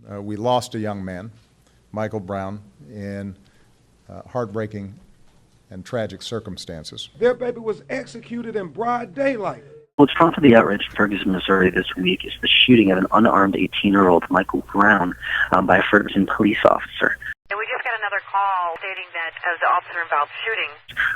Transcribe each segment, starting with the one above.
we lost a young man, Michael Brown, in heartbreaking and tragic circumstances. Their baby was executed in broad daylight. What's prompted the outrage in Ferguson, Missouri this week is the shooting of an unarmed 18-year-old Michael Brown by a Ferguson police officer. And we just got another call stating that as the officer involved shooting.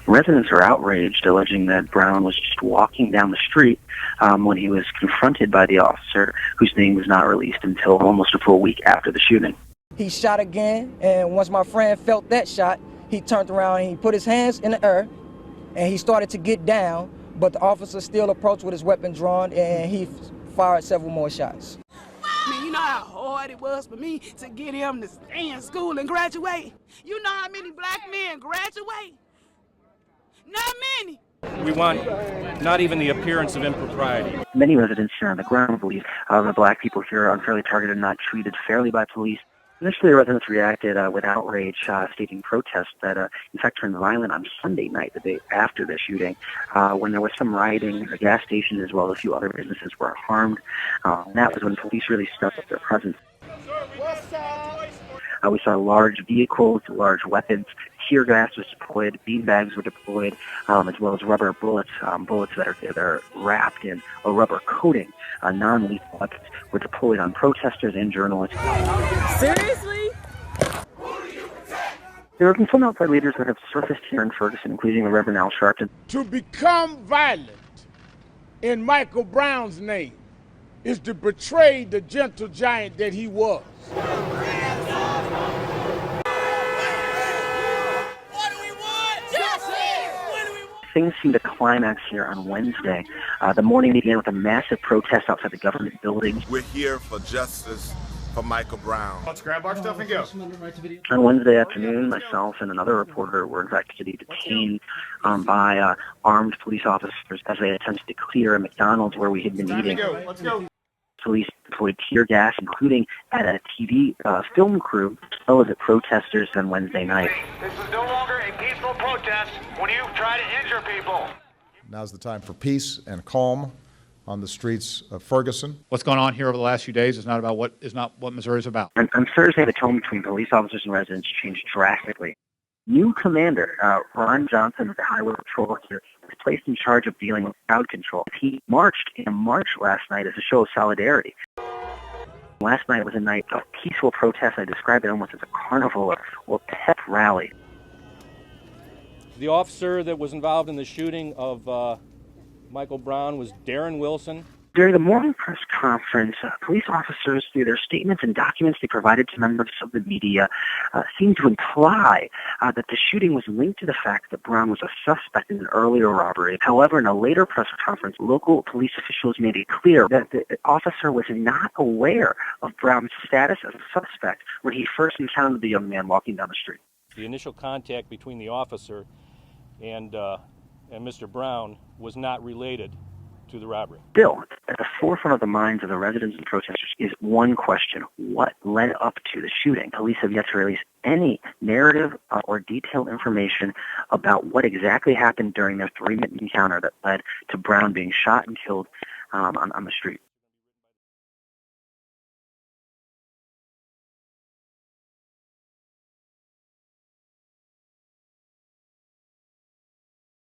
Residents are outraged, alleging that Brown was just walking down the street when he was confronted by the officer, whose name was not released until almost a full week after the shooting. He shot again, and once my friend felt that shot, he turned around and he put his hands in the air, and he started to get down, but the officer still approached with his weapon drawn, and he fired several more shots. Man, you know how hard it was for me to get him to stay in school and graduate? You know how many black men graduate? Not many. We want not even the appearance of impropriety. Many residents here on the ground believe the black people here are unfairly targeted and not treated fairly by police. Initially, the residents reacted with outrage, stating protests that, in fact, turned violent on Sunday night, the day after the shooting, when there was some rioting. The gas station, as well as a few other businesses, were harmed. And that was when police really stepped up their presence. We saw large vehicles, large weapons, tear gas was deployed, beanbags were deployed, as well as rubber bullets, bullets that are wrapped in a rubber coating. Non-lethal weapons were deployed on protesters and journalists. Seriously? There have been some outside leaders that have surfaced here in Ferguson, including the Reverend Al Sharpton. To become violent in Michael Brown's name is to betray the gentle giant that he was. Things seemed to climax here on Wednesday. The morning began with a massive protest outside the government buildings. We're here for justice for Michael Brown. Let's grab our stuff and go. On Wednesday afternoon, myself and another reporter were in fact detained by armed police officers as they attempted to clear a McDonald's where we had been eating. Let's go. Police deployed tear gas, including at a TV film crew, as well as at protesters on Wednesday night. This is no longer a peaceful protest when you try to injure people. Now's the time for peace and calm on the streets of Ferguson. What's going on here over the last few days is not what Missouri is about. On Thursday, the tone between police officers and residents changed drastically. New commander, Ron Johnson of the Highway Patrol here, was placed in charge of dealing with crowd control. He marched in a march last night as a show of solidarity. Last night was a night of peaceful protest. I described it almost as a carnival or pep rally. The officer that was involved in the shooting of Michael Brown was Darren Wilson. During the morning press conference, police officers, through their statements and documents they provided to members of the media, seemed to imply that the shooting was linked to the fact that Brown was a suspect in an earlier robbery. However, in a later press conference, local police officials made it clear that the officer was not aware of Brown's status as a suspect when he first encountered the young man walking down the street. The initial contact between the officer and Mr. Brown was not related to the robbery. Still, at the forefront of the minds of the residents and protesters is one question: what led up to the shooting? Police have yet to release any narrative or detailed information about what exactly happened during their 3-minute encounter that led to Brown being shot and killed on the street.